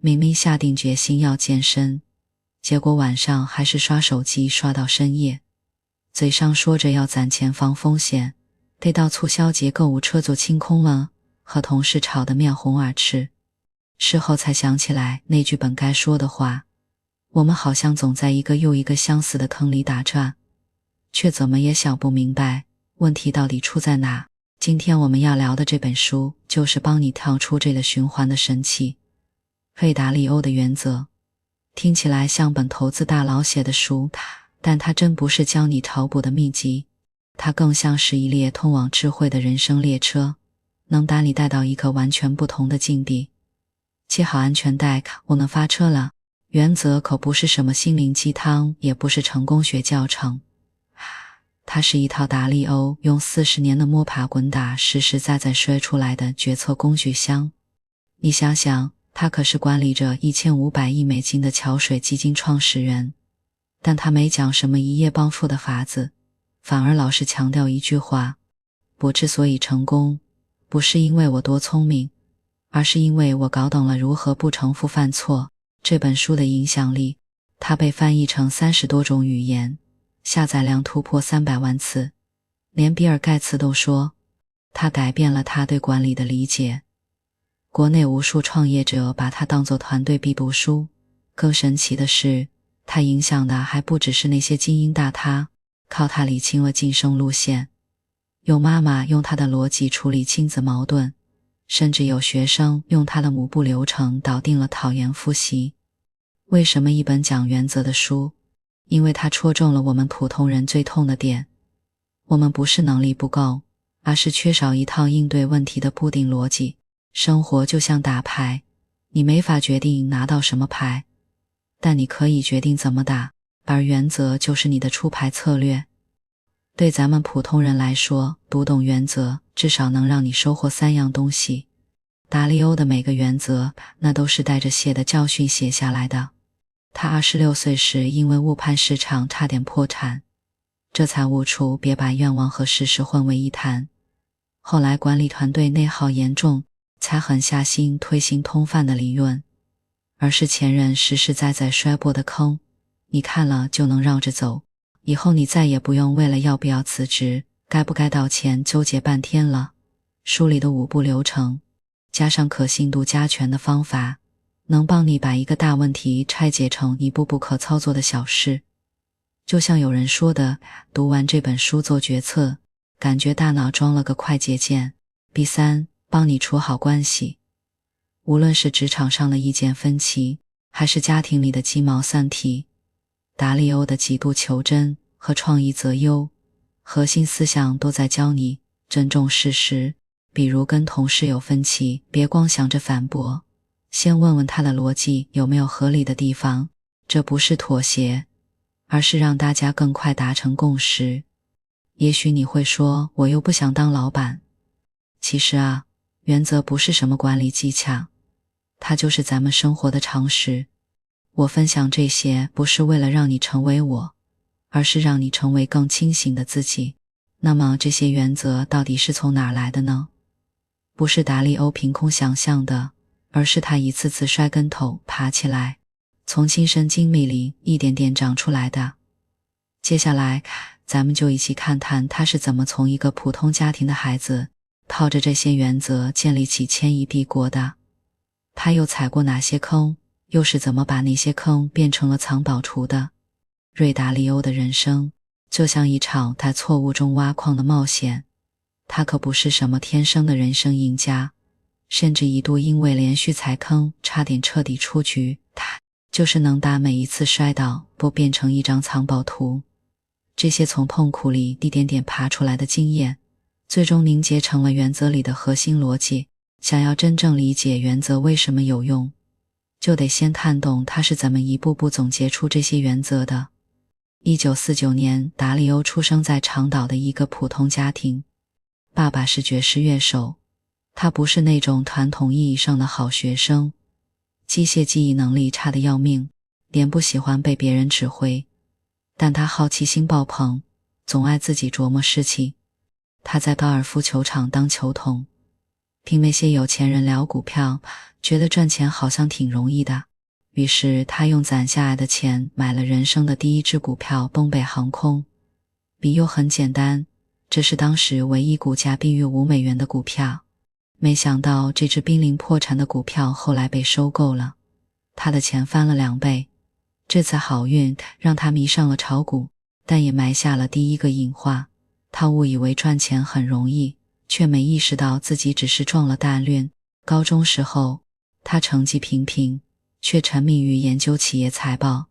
明明下定决心要健身，结果晚上还是刷手机刷到深夜，嘴上说着要攒钱防风险，得到促销节购物车就清空了，和同事吵得面红耳赤。事后才想起来那句本该说的话，我们好像总在一个又一个相似的坑里打转，却怎么也想不明白问题到底出在哪。今天我们要聊的这本书就是帮你跳出这个循环的神器，费达利欧的原则。听起来像本投资大佬写的书，但它真不是教你炒股的秘籍，它更像是一列通往智慧的人生列车，能把你带到一个完全不同的境地。系好安全带，我们发车了。原则可不是什么心灵鸡汤，也不是成功学教程，它是一套达利欧用40年的摸爬滚打实实在在摔出来的决策工具箱。你想想，他可是管理着1500亿美金的桥水基金创始人，但他没讲什么一夜暴富的法子，反而老是强调一句话：我之所以成功，不是因为我多聪明，而是因为我搞懂了如何不重复犯错。这本书的影响力，它被翻译成30多种语言，下载量突破300万次，连比尔盖茨都说，它改变了他对管理的理解。国内无数创业者把它当作团队必读书，更神奇的是，它影响的还不只是那些精英大咖，靠它理清了晋升路线。有妈妈用它的逻辑处理亲子矛盾，甚至有学生用它的5步流程导定了讨厌复习。为什么一本讲原则的书？因为它戳中了我们普通人最痛的点。我们不是能力不够，而是缺少一套应对问题的固定逻辑。生活就像打牌，你没法决定拿到什么牌，但你可以决定怎么打，而原则就是你的出牌策略。对咱们普通人来说，读懂原则至少能让你收获3样东西。达利欧的每个原则，那都是带着血的教训写下来的。他26岁时因为误判市场差点破产，这才悟出别把愿望和事实混为一谈。后来管理团队内耗严重，才狠下心推行通饭的理论，而是前人实实在在摔过的坑，你看了就能绕着走。以后你再也不用为了要不要辞职，该不该道歉纠结半天了。书里的5步流程，加上可信度加权的方法，能帮你把一个大问题拆解成一步步可操作的小事。就像有人说的，读完这本书做决策，感觉大脑装了个快捷键。B3，帮你处好关系。无论是职场上的意见分歧，还是家庭里的鸡毛蒜皮，达利欧的极度求真和创意择优，核心思想都在教你尊重事实。比如跟同事有分歧，别光想着反驳，先问问他的逻辑有没有合理的地方，这不是妥协，而是让大家更快达成共识。也许你会说，我又不想当老板。其实啊，原则不是什么管理技巧，它就是咱们生活的常识。我分享这些不是为了让你成为我，而是让你成为更清醒的自己。那么这些原则到底是从哪儿来的呢？不是达利欧凭空想象的，而是他一次次摔跟头爬起来，从亲身经历里一点点长出来的。接下来咱们就一起看看他是怎么从一个普通家庭的孩子，靠着这些原则建立起千亿帝国的。他又踩过哪些坑，又是怎么把那些坑变成了藏宝图的。瑞达利欧的人生就像一场在错误中挖矿的冒险，他可不是什么天生的人生赢家，甚至一度因为连续踩坑差点彻底出局。他就是能把每一次摔倒都变成一张藏宝图。这些从痛苦里一点点爬出来的经验，最终凝结成了原则里的核心逻辑。想要真正理解原则为什么有用，就得先看懂他是怎么一步步总结出这些原则的。1949年，达利欧出生在长岛的一个普通家庭，爸爸是爵士乐手。他不是那种传统意义上的好学生，机械记忆能力差得要命，连不喜欢被别人指挥。但他好奇心爆棚，总爱自己琢磨事情。他在高尔夫球场当球童，听那些有钱人聊股票，觉得赚钱好像挺容易的。于是他用攒下来的钱买了人生的第一只股票东北航空。理由很简单，这是当时唯一股价低于$5的股票。没想到这只濒临破产的股票后来被收购了，他的钱翻了2倍。这次好运让他迷上了炒股，但也埋下了第一个隐患。他误以为赚钱很容易，却没意识到自己只是撞了大运。高中时候，他成绩平平，却沉迷于研究企业财报。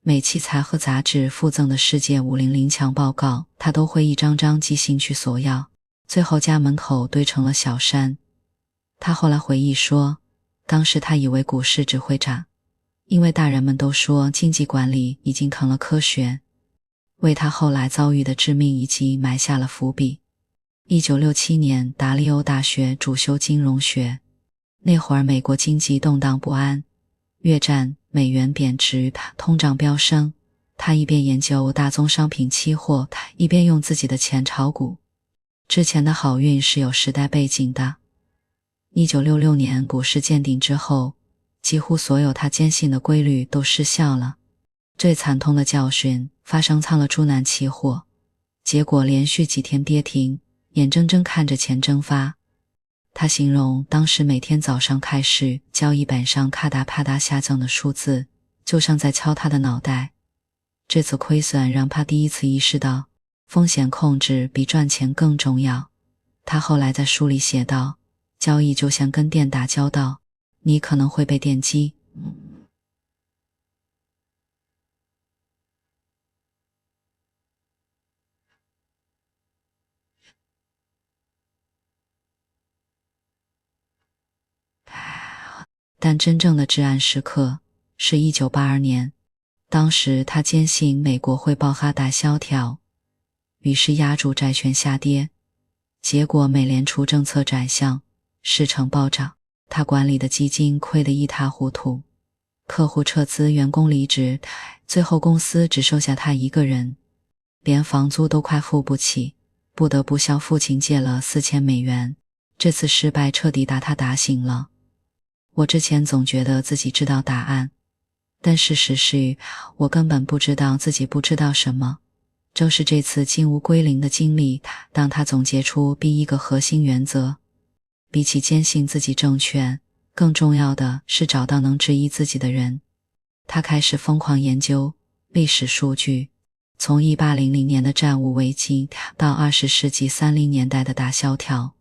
每期财和杂志附赠的世界500强报告，他都会一张张寄兴趣索要，最后家门口堆成了小山。他后来回忆说，当时他以为股市只会涨，因为大人们都说经济管理已经成了科学，为他后来遭遇的致命一击埋下了伏笔。1967年，达利欧大学主修金融学。那会儿美国经济动荡不安，越战，美元贬值，通胀飙升。他一边研究大宗商品期货，一边用自己的钱炒股。之前的好运是有时代背景的。1966年股市见顶之后，几乎所有他坚信的规律都失效了。最惨痛的教训发生仓了猪腩期货，结果连续几天跌停，眼睁睁看着钱蒸发。他形容当时每天早上开市，交易本上咔嗒啪嗒下降的数字，就像在敲他的脑袋。这次亏损让他第一次意识到，风险控制比赚钱更重要。他后来在书里写道，交易就像跟电打交道，你可能会被电击。但真正的至暗时刻是1982年，当时他坚信美国会爆发大萧条，于是压住债券下跌，结果美联储政策转向，市场暴涨，他管理的基金亏得一塌糊涂，客户撤资，员工离职，最后公司只剩下他一个人，连房租都快付不起，不得不向父亲借了$4000。这次失败彻底把他打醒了。我之前总觉得自己知道答案，但事实是我根本不知道自己不知道什么。正是这次金无归零的经历，让他总结出第一个核心原则，比起坚信自己正确，更重要的是找到能质疑自己的人。他开始疯狂研究历史数据，从1800年的债务危机到20世纪30年代的大萧条，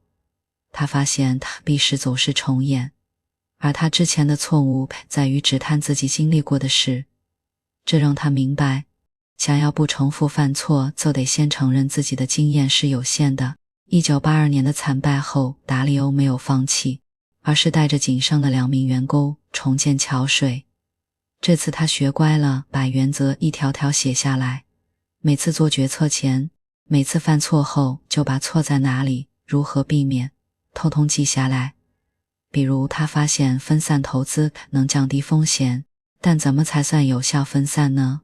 他发现历史总是重演，而他之前的错误在于只谈自己经历过的事。这让他明白，想要不重复犯错，就得先承认自己的经验是有限的。1982年的惨败后，达利欧没有放弃，而是带着仅剩的2名员工重建桥水。这次他学乖了，把原则一条条写下来，每次做决策前，每次犯错后，就把错在哪里，如何避免，通通记下来。比如他发现分散投资能降低风险，但怎么才算有效分散呢？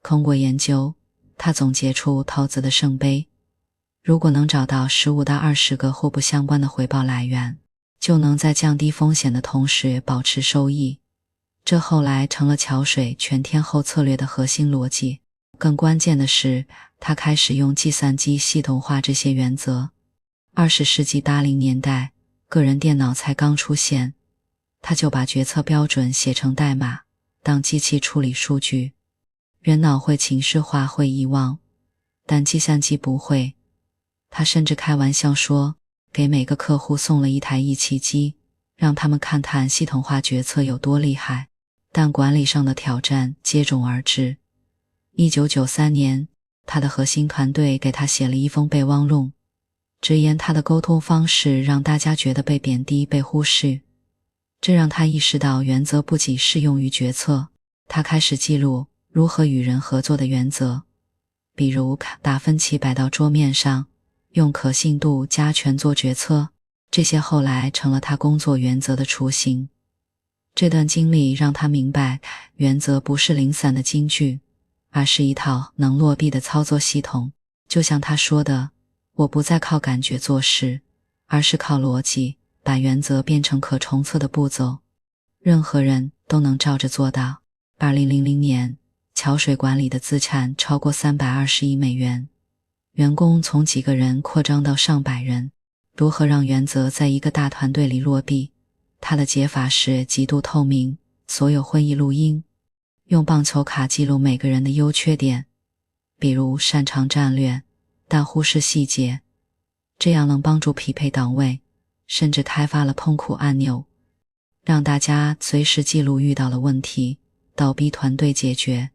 通过研究，他总结出投资的圣杯，如果能找到15到20个互不相关的回报来源，就能在降低风险的同时保持收益。这后来成了桥水全天候策略的核心逻辑。更关键的是，他开始用计算机系统化这些原则。20世纪80年代，个人电脑才刚出现，他就把决策标准写成代码，当机器处理数据。人脑会情绪化，会遗忘，但计算机不会。他甚至开玩笑说，给每个客户送了一台仪器机，让他们看看系统化决策有多厉害。但管理上的挑战接踵而至。1993年，他的核心团队给他写了一封备忘录，直言他的沟通方式让大家觉得被贬低、被忽视。这让他意识到原则不仅适用于决策。他开始记录如何与人合作的原则，比如把分歧摆到桌面上，用可信度加权做决策，这些后来成了他工作原则的雏形。这段经历让他明白，原则不是零散的金句，而是一套能落地的操作系统。就像他说的，我不再靠感觉做事，而是靠逻辑。把原则变成可重测的步骤，任何人都能照着做到。2000年，桥水管理的资产超过320亿美元，员工从几个人扩张到上百人。如何让原则在一个大团队里落地？他的解法是极度透明，所有会议录音，用棒球卡记录每个人的优缺点，比如擅长战略，但忽视细节，这样能帮助匹配档位，甚至开发了痛苦按钮，让大家随时记录遇到了问题，倒逼团队解决。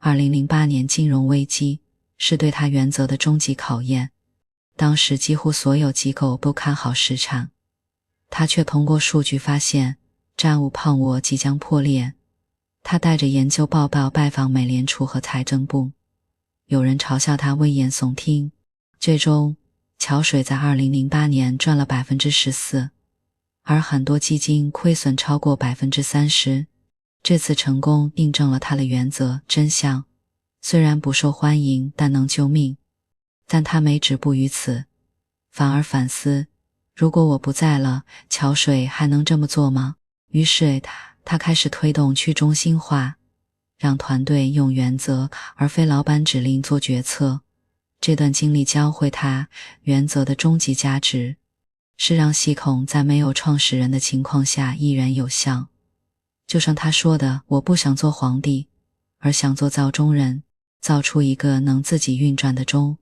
2008年金融危机是对他原则的终极考验，当时几乎所有机构都看好市场，他却通过数据发现债务泡沫即将破裂。他带着研究报告拜访美联储和财政部，有人嘲笑他危言耸听。最终，桥水在2008年赚了 14%， 而很多基金亏损超过 30%。 这次成功印证了他的原则真相，虽然不受欢迎，但能救命。但他没止步于此，反而反思，如果我不在了，桥水还能这么做吗？于是他开始推动去中心化，让团队用原则而非老板指令做决策。这段经历教会他，原则的终极价值是让系统在没有创始人的情况下依然有效。就像他说的，我不想做皇帝，而想做造钟人，造出一个能自己运转的钟。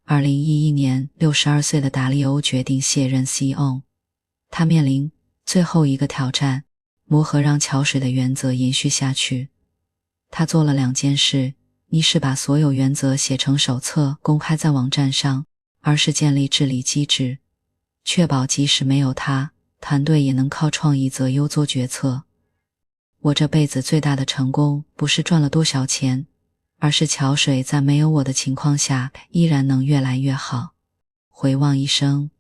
2011年，62岁的达利欧决定卸任 CEO， 他面临最后一个挑战，如何让桥水的原则延续下去。他做了2件事，一是把所有原则写成手册公开在网站上，二是建立治理机制，确保即使没有他，团队也能靠创意择优做决策。我这辈子最大的成功不是赚了多少钱，而是桥水在没有我的情况下依然能越来越好。回望一生，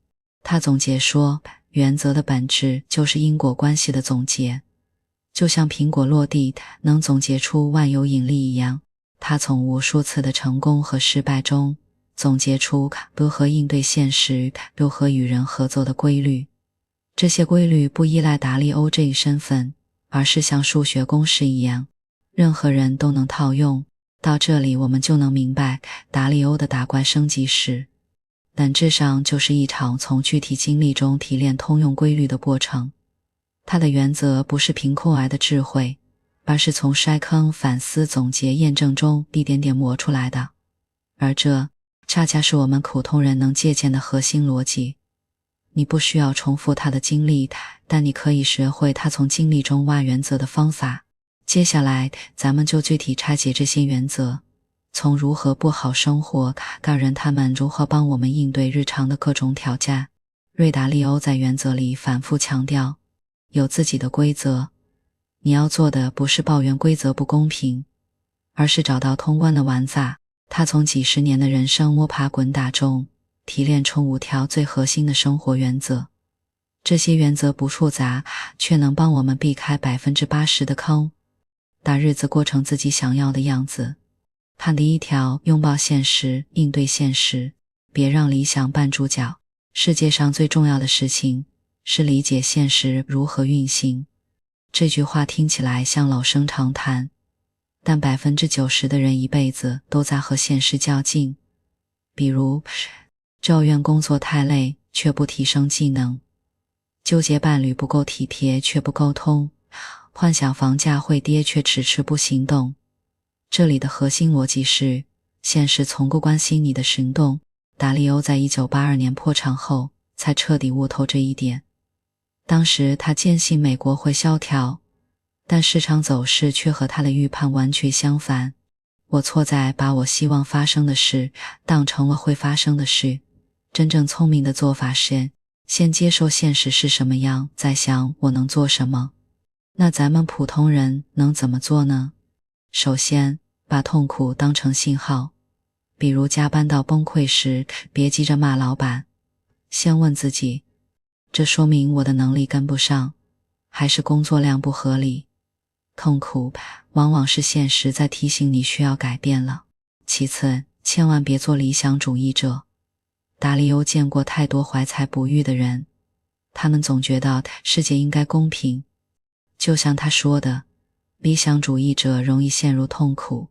他总结说，原则的本质就是因果关系的总结，就像苹果落地能总结出万有引力一样，他从无数次的成功和失败中总结出如何应对现实，如何与人合作的规律。这些规律不依赖达利欧这一身份，而是像数学公式一样，任何人都能套用。到这里我们就能明白达利欧的打怪升级史，本质上就是一场从具体经历中提炼通用规律的过程。他的原则不是凭空而的智慧，而是从筛坑、反思、总结、验证中一点点磨出来的。而这恰恰是我们普通人能借鉴的核心逻辑。你不需要重复他的经历，但你可以学会他从经历中挖原则的方法。接下来咱们就具体拆解这些原则，从如何过好生活到人他们如何帮我们应对日常的各种挑战。瑞达利欧在原则里反复强调，有自己的规则，你要做的不是抱怨规则不公平，而是找到通关的玩法。他从几十年的人生摸爬滚打中提炼出5条最核心的生活原则，这些原则不复杂，却能帮我们避开 80% 的坑，把日子过成自己想要的样子。第1条，拥抱现实，应对现实，别让理想扮主角。世界上最重要的事情是理解现实如何运行。这句话听起来像老生常谈，但 90% 的人一辈子都在和现实较劲。比如，抱怨工作太累却不提升技能，纠结伴侣不够体贴却不沟通，幻想房价会跌却迟迟不行动。这里的核心逻辑是，现实从不关心你的行动。达利欧在1982年破产后才彻底悟透这一点。当时他坚信美国会萧条，但市场走势却和他的预判完全相反。我错在把我希望发生的事当成了会发生的事。真正聪明的做法是，先接受现实是什么样，再想我能做什么。那咱们普通人能怎么做呢？首先，把痛苦当成信号，比如加班到崩溃时，别急着骂老板，先问自己，这说明我的能力跟不上，还是工作量不合理？痛苦往往是现实在提醒你需要改变了。其次，千万别做理想主义者。达利欧见过太多怀才不遇的人，他们总觉得世界应该公平。就像他说的，理想主义者容易陷入痛苦，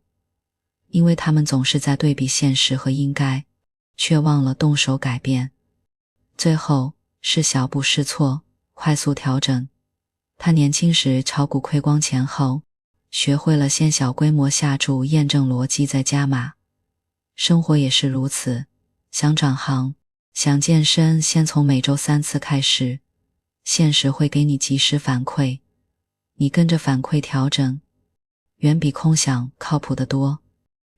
因为他们总是在对比现实和应该，却忘了动手改变。最后是小步试错，快速调整。他年轻时炒股亏光钱后，学会了先小规模下注，验证逻辑再加码。生活也是如此，想转行，想健身，先从每周3次开始，现实会给你及时反馈，你跟着反馈调整，远比空想靠谱得多。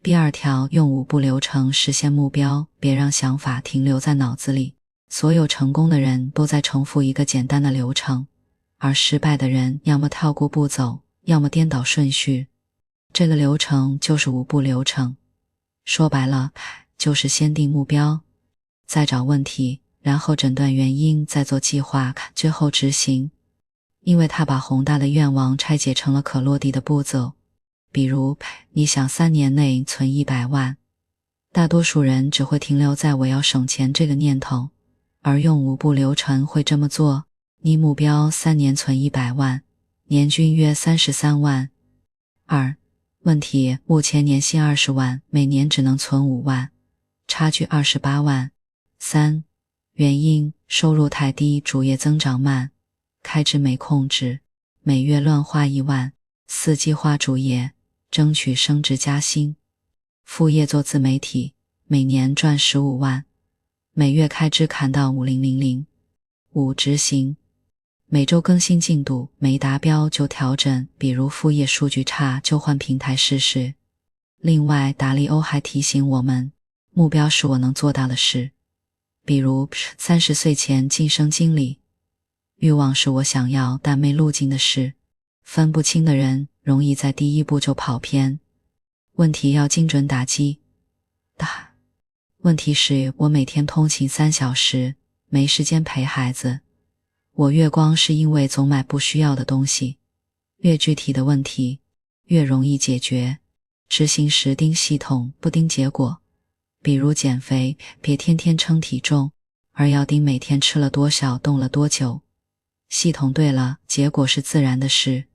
第二条，用5步流程实现目标，别让想法停留在脑子里。所有成功的人都在重复一个简单的流程，而失败的人要么跳过步骤，要么颠倒顺序。这个流程就是5步流程，说白了，就是先定目标，再找问题，然后诊断原因，再做计划，最后执行。因为他把宏大的愿望拆解成了可落地的步骤。比如，你想3年内存100万，大多数人只会停留在我要省钱这个念头，而用5步流程会这么做。你目标3年存100万，年均约33万。2. 问题，目前年薪20万，每年只能存5万，差距28万。3. 原因，收入太低，主业增长慢，开支没控制，每月乱花1万。4. 计划主业，争取升职加薪，副业做自媒体，每年赚15万，每月开支砍到5000。5. 执行，每周更新进度，没达标就调整，比如副业数据差就换平台试试。另外，达利欧还提醒我们，目标是我能做到的事，比如30岁前晋升经理，欲望是我想要但没路径的事。分不清的人容易在第一步就跑偏。问题要精准打击。问题是，我每天通勤3小时，没时间陪孩子。我月光是因为总买不需要的东西。越具体的问题，越容易解决。执行时盯系统，不盯结果。比如减肥，别天天称体重，而要盯每天吃了多少，动了多久。系统对了，结果是自然的事。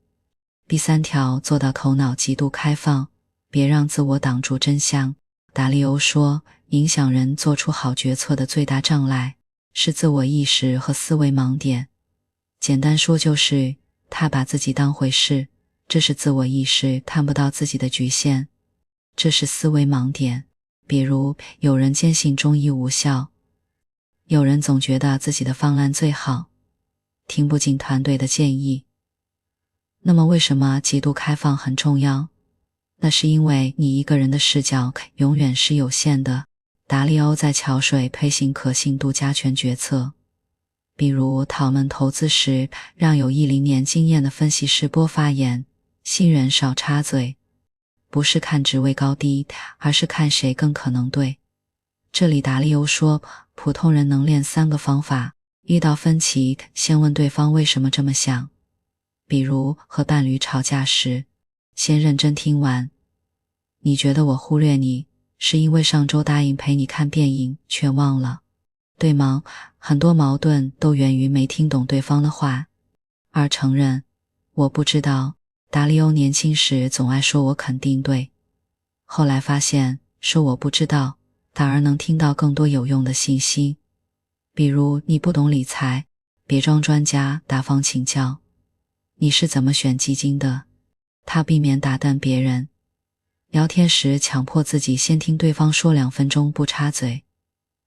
第3条，做到头脑极度开放，别让自我挡住真相。达利欧说，影响人做出好决策的最大障碍是自我意识和思维盲点。简单说就是，他把自己当回事，这是自我意识看不到自己的局限，这是思维盲点。比如，有人坚信中医无效，有人总觉得自己的方案最好，听不进团队的建议。那么为什么极度开放很重要？那是因为你一个人的视角永远是有限的。达利欧在桥水推行可信度加权决策，比如讨论投资时，让有10年经验的分析师多发言，新人少插嘴，不是看职位高低，而是看谁更可能对。这里达利欧说，普通人能练3个方法，遇到分歧，先问对方为什么这么想。比如和伴侣吵架时，先认真听完。你觉得我忽略你，是因为上周答应陪你看电影，却忘了，对吗？很多矛盾都源于没听懂对方的话。2. 承认，我不知道。达利欧年轻时总爱说我肯定对，后来发现说我不知道，反而能听到更多有用的信息。比如你不懂理财，别装专家，大方请教。你是怎么选基金的？他避免打断别人。聊天时强迫自己先听对方说2分钟不插嘴，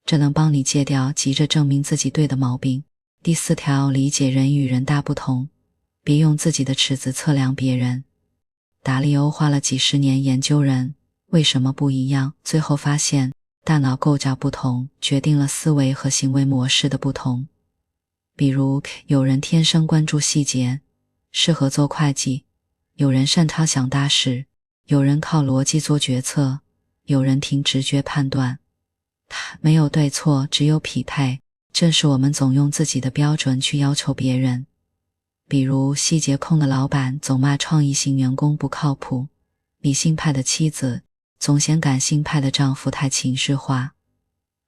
这能帮你戒掉急着证明自己对的毛病。第4条，理解人与人大不同，别用自己的尺子测量别人。达利欧花了几十年研究人为什么不一样，最后发现大脑构造不同决定了思维和行为模式的不同。比如有人天生关注细节，适合做会计；有人擅长想大事；有人靠逻辑做决策；有人凭直觉判断。没有对错，只有匹配。正是我们总用自己的标准去要求别人。比如细节控的老板总骂创意型员工不靠谱，理性派的妻子总嫌感性派的丈夫太情绪化。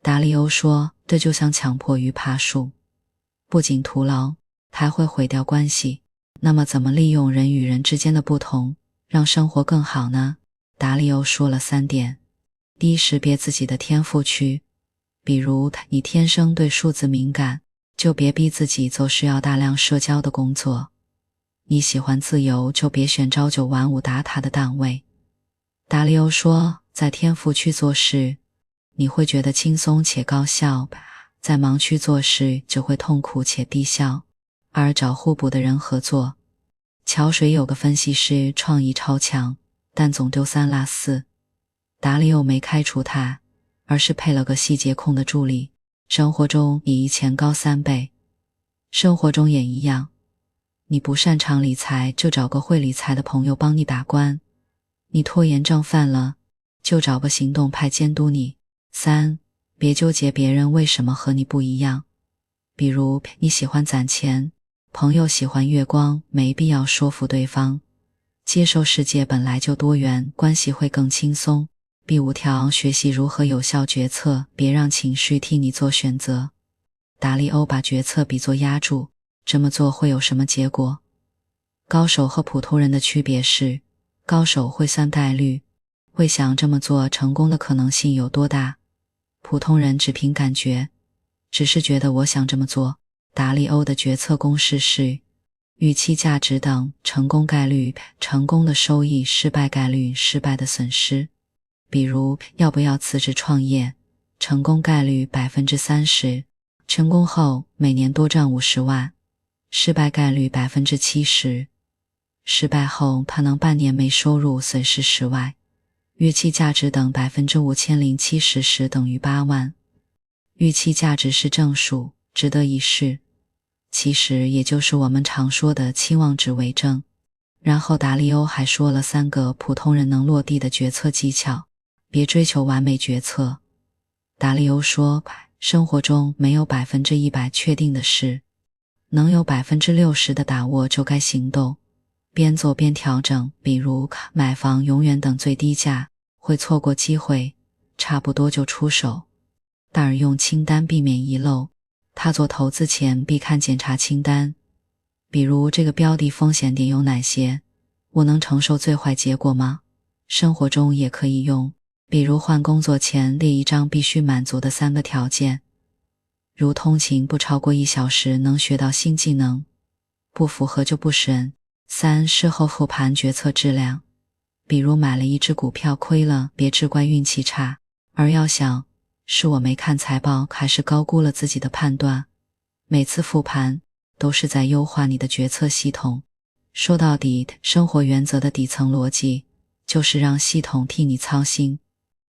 达利欧说，这就像强迫鱼爬树，不仅徒劳，还会毁掉关系。那么怎么利用人与人之间的不同，让生活更好呢？达利欧说了3点。第一，识别自己的天赋区，比如你天生对数字敏感，就别逼自己做需要大量社交的工作。你喜欢自由，就别选朝9晚5打卡的档位。达利欧说，在天赋区做事，你会觉得轻松且高效，在盲区做事就会痛苦且低效。而找互补的人合作。桥水有个分析师创意超强，但总丢3落4。达利欧没开除他，而是配了个细节控的助理，生活中比以前高3倍。生活中也一样，你不擅长理财，就找个会理财的朋友帮你把关。你拖延症犯了，就找个行动派监督你。3，别纠结别人为什么和你不一样。比如你喜欢攒钱，朋友喜欢月光，没必要说服对方。接受世界本来就多元，关系会更轻松。第5条，学习如何有效决策，别让情绪替你做选择。达利欧把决策比作压注，这么做会有什么结果？高手和普通人的区别是，高手会算概率，会想这么做成功的可能性有多大。普通人只凭感觉，只是觉得我想这么做。达利欧的决策公式是预期价值等成功概率成功的收益，失败概率失败的损失。比如要不要辞职创业，成功概率 30%， 成功后每年多赚50万，失败概率 70%， 失败后他能半年没收入，损失10万。预期价值等 5070 时等于8万。预期价值是正数，值得一试，其实也就是我们常说的期望值为正。然后达利欧还说了3个普通人能落地的决策技巧，别追求完美决策。达利欧说，生活中没有100%确定的事，能有60%的把握就该行动，边做边调整。比如买房永远等最低价，会错过机会，差不多就出手。戴尔用清单避免遗漏，他做投资前必看检查清单，比如这个标的风险点有哪些，我能承受最坏结果吗？生活中也可以用，比如换工作前列一张必须满足的3个条件，如通勤不超过1小时能学到新技能，不符合就不审。3，事后复盘决策质量，比如买了一只股票亏了，别只怪运气差，而要想是我没看财报，还是高估了自己的判断。每次复盘都是在优化你的决策系统。说到底，生活原则的底层逻辑就是让系统替你操心。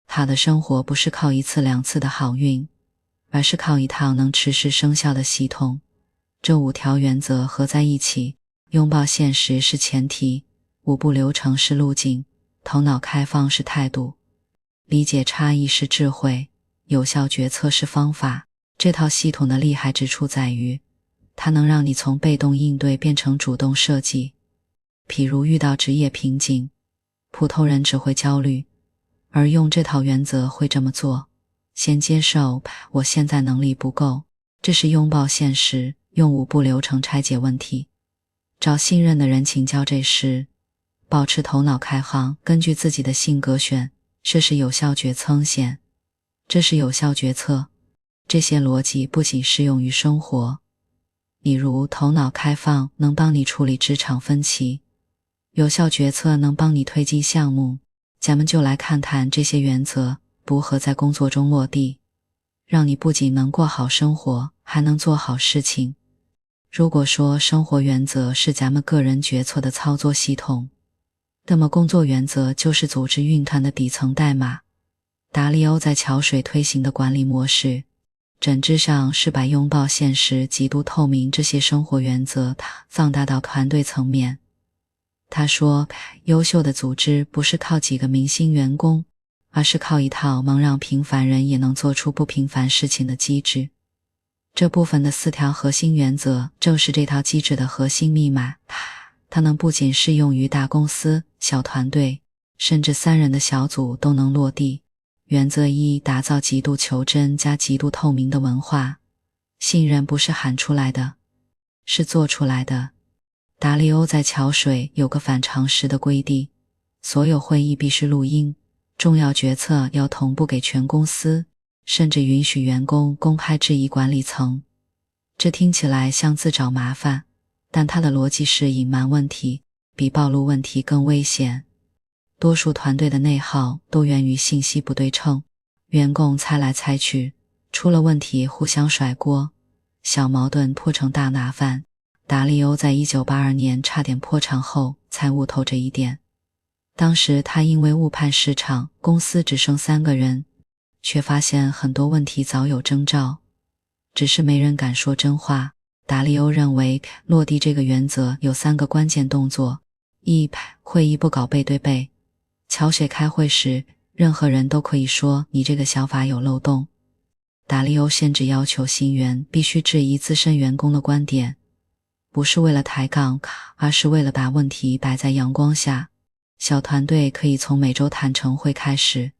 好的生活不是靠1次2次的好运，而是靠一套能持续生效的系统。这5条原则合在一起，拥抱现实是前提，5步流程是路径，头脑开放是态度，理解差异是智慧，有效决策是方法。这套系统的厉害之处在于，它能让你从被动应对变成主动设计。譬如遇到职业瓶颈，普通人只会焦虑，而用这套原则会这么做：先接受我现在能力不够，这是拥抱现实，用5步流程拆解问题。找信任的人请教这事，保持头脑开放，根据自己的性格选，这是有效决策险，这是有效决策。这些逻辑不仅适用于生活，例如头脑开放能帮你处理职场分歧，有效决策能帮你推进项目。咱们就来看看这些原则如何在工作中落地，让你不仅能过好生活，还能做好事情。如果说生活原则是咱们个人决策的操作系统，那么工作原则就是组织运团的底层代码。达利欧在桥水推行的管理模式，本质上是把拥抱现实、极度透明这些生活原则放大到团队层面。他说，优秀的组织不是靠几个明星员工，而是靠一套能让平凡人也能做出不平凡事情的机制。这部分的4条核心原则正是这套机制的核心密码，它能不仅适用于大公司、小团队，甚至3人的小组都能落地。原则1，打造极度求真加极度透明的文化。信任不是喊出来的，是做出来的。达利欧在桥水有个反常识的规定，所有会议必须录音，重要决策要同步给全公司，甚至允许员工公开质疑管理层。这听起来像自找麻烦，但他的逻辑是隐瞒问题比暴露问题更危险。多数团队的内耗都源于信息不对称，员工猜来猜去，出了问题互相甩锅，小矛盾破成大麻烦。达利欧在1982年差点破产后才悟透这一点。当时他因为误判市场，公司只剩3个人，却发现很多问题早有征兆，只是没人敢说真话。达利欧认为落地这个原则有3个关键动作：一、会议不搞背对背。桥水开会时，任何人都可以说你这个想法有漏洞。达利欧甚至要求新员必须质疑资深员工的观点，不是为了抬杠，而是为了把问题摆在阳光下。小团队可以从每周坦诚会开始，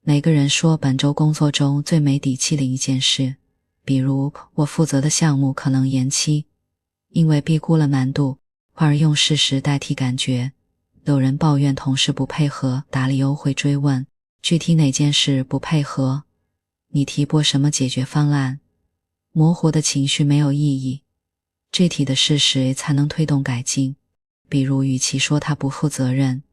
每个人说本周工作中最没底气的一件事，比如我负责的项目可能延期，因为低估了难度，而用事实代替感觉。有人抱怨同事不配合，达利欧会追问具体哪件事不配合，你提过什么解决方案。模糊的情绪没有意义，具体的事实才能推动改进。比如与其说他不负责任，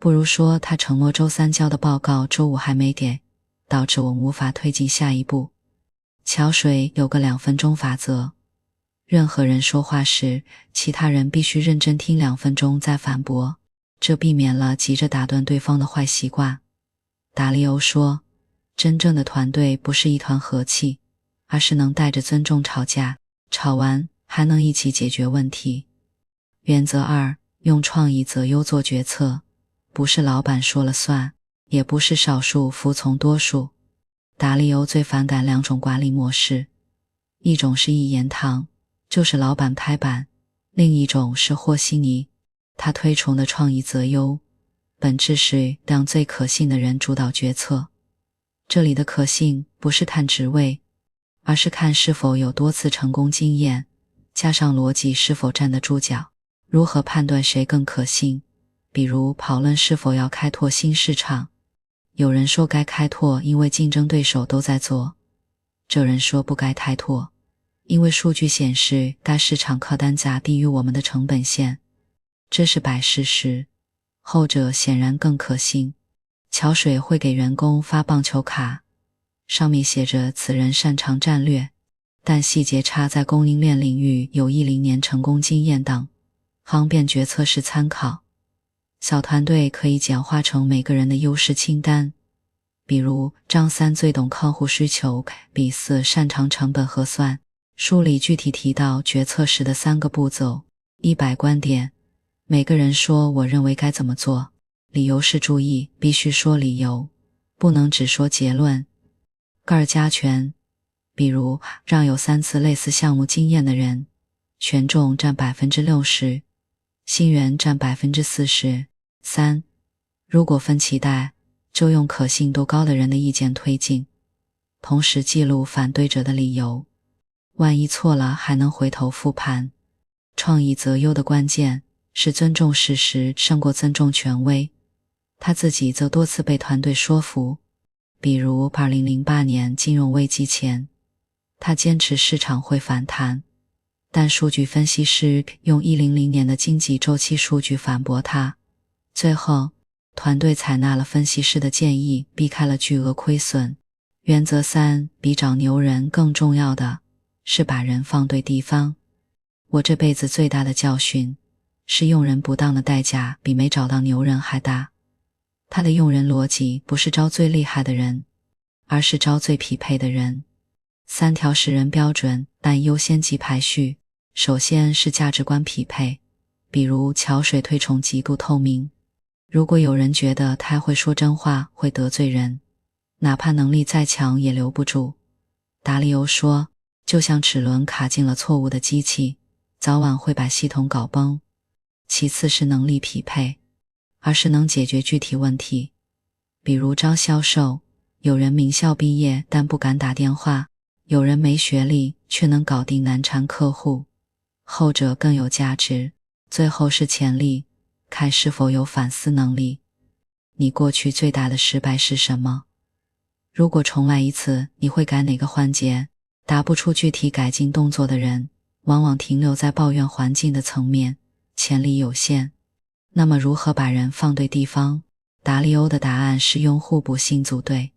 不如说他承诺周3交的报告周5还没给，导致我无法推进下一步。桥水有个2分钟法则，任何人说话时，其他人必须认真听2分钟再反驳，这避免了急着打断对方的坏习惯。达利欧说，真正的团队不是一团和气，而是能带着尊重吵架，吵完还能一起解决问题。原则2，用创意择优做决策，不是老板说了算，也不是少数服从多数。达利欧最反感2种管理模式，一种是一言堂，就是老板拍板；另一种是和稀泥，他推崇的创意择优，本质是让最可信的人主导决策。这里的可信不是看职位，而是看是否有多次成功经验，加上逻辑是否站得住脚。如何判断谁更可信？比如讨论是否要开拓新市场，有人说该开拓，因为竞争对手都在做；这人说不该开拓，因为数据显示该市场客单价低于我们的成本线。这是摆事实，后者显然更可信。桥水会给员工发棒球卡，上面写着此人擅长战略，但细节差在供应链领域有10年成功经验等，方便决策时参考。小团队可以简化成每个人的优势清单，比如张3最懂客户需求，比4擅长成本核算。书里具体提到决策时的3个步骤：100观点，每个人说我认为该怎么做，理由是注意，必须说理由，不能只说结论。2加权，比如让有3次类似项目经验的人，权重占 60%， 新员占 40%。3，如果分期待，就用可信度高的人的意见推进，同时记录反对者的理由，万一错了还能回头复盘。创意择优的关键是尊重事实胜过尊重权威，他自己则多次被团队说服。比如2008年金融危机前，他坚持市场会反弹，但数据分析师用100年的经济周期数据反驳他。最后，团队采纳了分析师的建议，避开了巨额亏损。原则3，比找牛人更重要的是把人放对地方。我这辈子最大的教训是用人不当的代价比没找到牛人还大。他的用人逻辑不是招最厉害的人，而是招最匹配的人。3条识人标准按优先级排序，首先是价值观匹配，比如桥水推崇极度透明。如果有人觉得他会说真话，会得罪人，哪怕能力再强也留不住。达利欧说，就像齿轮卡进了错误的机器，早晚会把系统搞崩。其次是能力匹配，而是能解决具体问题。比如招销售，有人名校毕业但不敢打电话，有人没学历却能搞定难缠客户，后者更有价值。最后是潜力，看是否有反思能力。你过去最大的失败是什么？如果重来一次，你会改哪个环节？答不出具体改进动作的人，往往停留在抱怨环境的层面，潜力有限。那么如何把人放对地方？达利欧的答案是用互补性组队。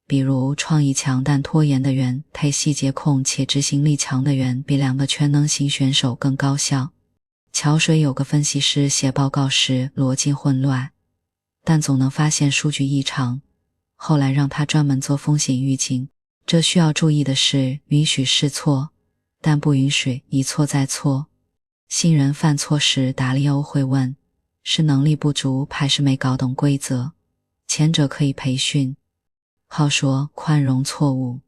比如创意强但拖延的人配细节控且执行力强的人，比两个全能型选手更高效。桥水有个分析师写报告时逻辑混乱，但总能发现数据异常，后来让他专门做风险预警。这需要注意的是，允许试错，但不允许一错再错。新人犯错时，达利欧会问，是能力不足还是没搞懂规则？前者可以培训。好说宽容错误，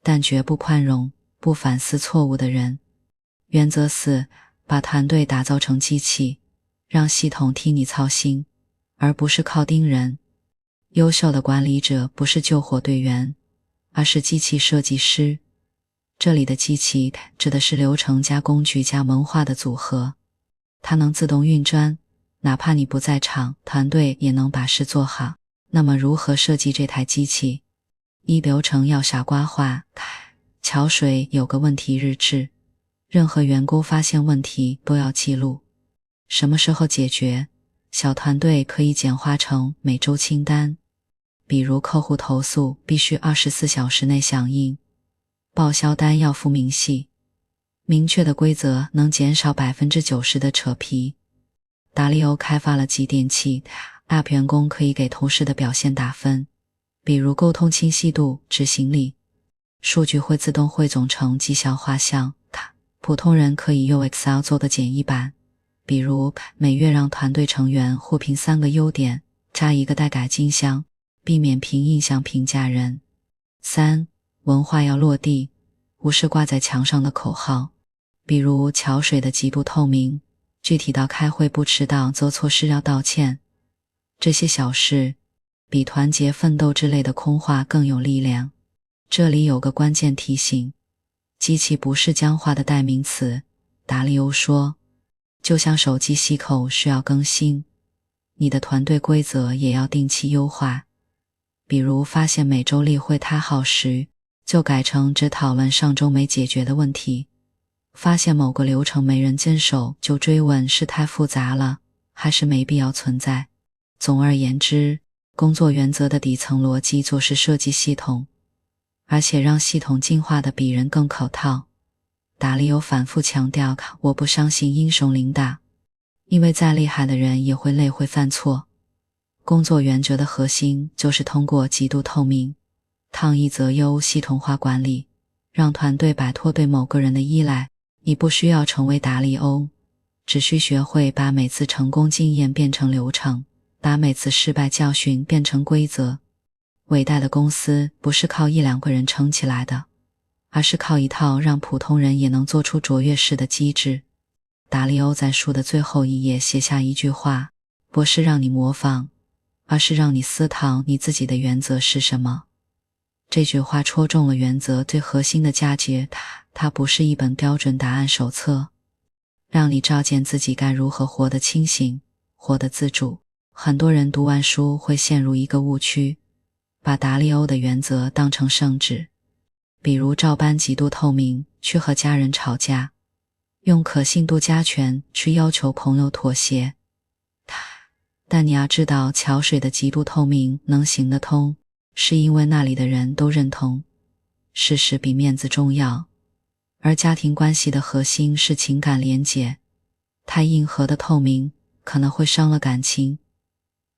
但绝不宽容不反思错误的人。原则4，把团队打造成机器，让系统替你操心，而不是靠盯人。优秀的管理者不是救火队员，而是机器设计师。这里的机器指的是流程加工具加文化的组合，它能自动运转，哪怕你不在场，团队也能把事做好。那么如何设计这台机器？一、流程要傻瓜化。桥水有个问题日志，任何员工发现问题都要记录，什么时候解决。小团队可以简化成每周清单，比如客户投诉必须24小时内响应，报销单要附明细。明确的规则能减少 90% 的扯皮。达利欧开发了集点器 App， 员工可以给同事的表现打分，比如沟通清晰度、执行力。数据会自动汇总成绩效画像，普通人可以用 Excel 做个简易版，比如每月让团队成员互评3个优点，加一个待改进项，避免凭印象评价人。3、文化要落地，不是挂在墙上的口号，比如桥水的极度透明，具体到开会不迟到做错事要道歉。这些小事比团结奋斗之类的空话更有力量。这里有个关键提醒，机器不是僵化的代名词。达利欧说，就像手机系统需要更新，你的团队规则也要定期优化。比如发现每周例会太耗时，就改成只讨论上周没解决的问题。发现某个流程没人坚守，就追问是太复杂了，还是没必要存在。总而言之，工作原则的底层逻辑就是设计系统，而且让系统进化的比人更可靠。达利欧反复强调，我不相信英雄领导，因为再厉害的人也会累会犯错。工作原则的核心就是通过极度透明、烫一则优系统化管理，让团队摆脱对某个人的依赖。你不需要成为达利欧，只需学会把每次成功经验变成流程，把每次失败教训变成规则。伟大的公司不是靠1-2个人撑起来的，而是靠一套让普通人也能做出卓越事的机制。达利欧在书的最后一页写下一句话，不是让你模仿，而是让你思考你自己的原则是什么。这句话戳中了原则最核心的价值，它不是一本标准答案手册，让你照见自己该如何活得清醒，活得自主。很多人读完书会陷入一个误区，把达利欧的原则当成圣旨，比如照搬极度透明去和家人吵架，用可信度加权去要求朋友妥协。但你要知道，桥水的极度透明能行得通，是因为那里的人都认同事实比面子重要，而家庭关系的核心是情感连结，太硬核的透明可能会伤了感情。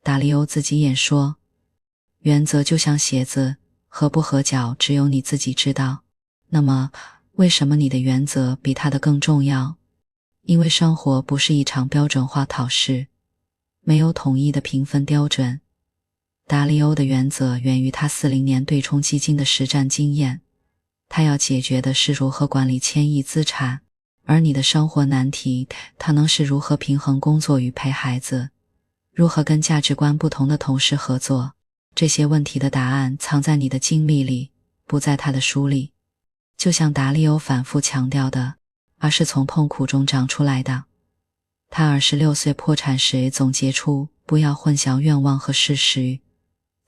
达利欧自己也说，原则就像鞋子，合不合脚只有你自己知道。那么为什么你的原则比他的更重要？因为生活不是一场标准化考试，没有统一的评分标准。达利欧的原则源于他40年对冲基金的实战经验，他要解决的是如何管理千亿资产，而你的生活难题，它能是如何平衡工作与陪孩子，如何跟价值观不同的同事合作。这些问题的答案藏在你的经历里，不在他的书里。就像达利欧反复强调的，而是从痛苦中长出来的。他26岁破产时总结出不要混淆愿望和事实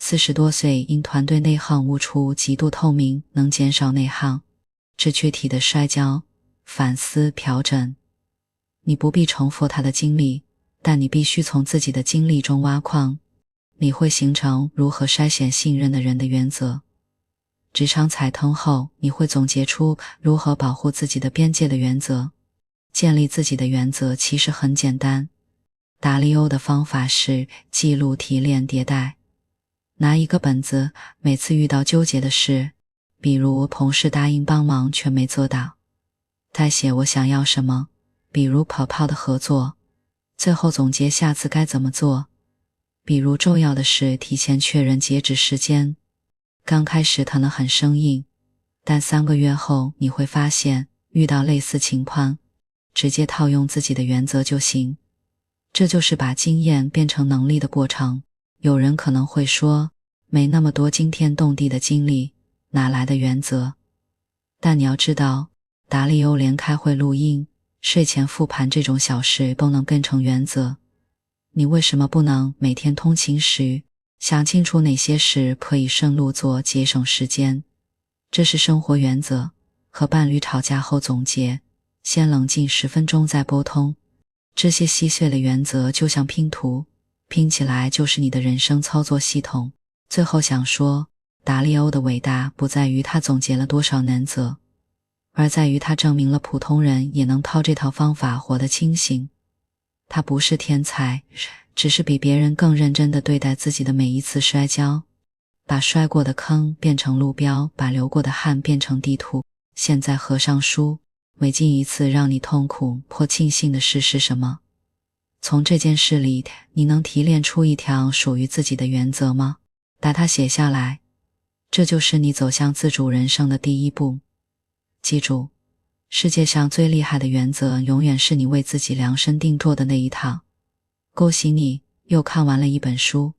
，40多岁因团队内耗悟出极度透明能减少内耗，致躯体的摔跤、反思、调整。你不必重复他的经历，但你必须从自己的经历中挖矿。你会形成如何筛选信任的人的原则。职场踩坑后，你会总结出如何保护自己的边界的原则。建立自己的原则其实很简单，达利欧的方法是记录、提炼、迭代。拿一个本子，每次遇到纠结的事，比如同事答应帮忙却没做到，再写我想要什么，比如跑跑的合作，最后总结下次该怎么做，比如重要的事提前确认截止时间。刚开始可能很生硬，但3个月后你会发现，遇到类似情况，直接套用自己的原则就行。这就是把经验变成能力的过程。有人可能会说，没那么多惊天动地的经历，哪来的原则？但你要知道，达利欧连开会录音、睡前复盘这种小事都能变成原则。你为什么不能每天通勤时想清楚哪些事可以顺路做，节省时间？这是生活原则。和伴侣吵架后总结，先冷静10分钟再沟通。这些细碎的原则就像拼图，拼起来就是你的人生操作系统。最后想说，达利欧的伟大不在于他总结了多少原则，而在于他证明了普通人也能靠这套方法活得清醒。他不是天才，只是比别人更认真地对待自己的每一次摔跤，把摔过的坑变成路标，把流过的汗变成地图。现在合上书，每经一次让你痛苦或庆幸的事是什么？从这件事里，你能提炼出一条属于自己的原则吗？把它写下来，这就是你走向自主人生的第一步。记住，世界上最厉害的原则永远是你为自己量身定做的那一套。恭喜你，又看完了一本书。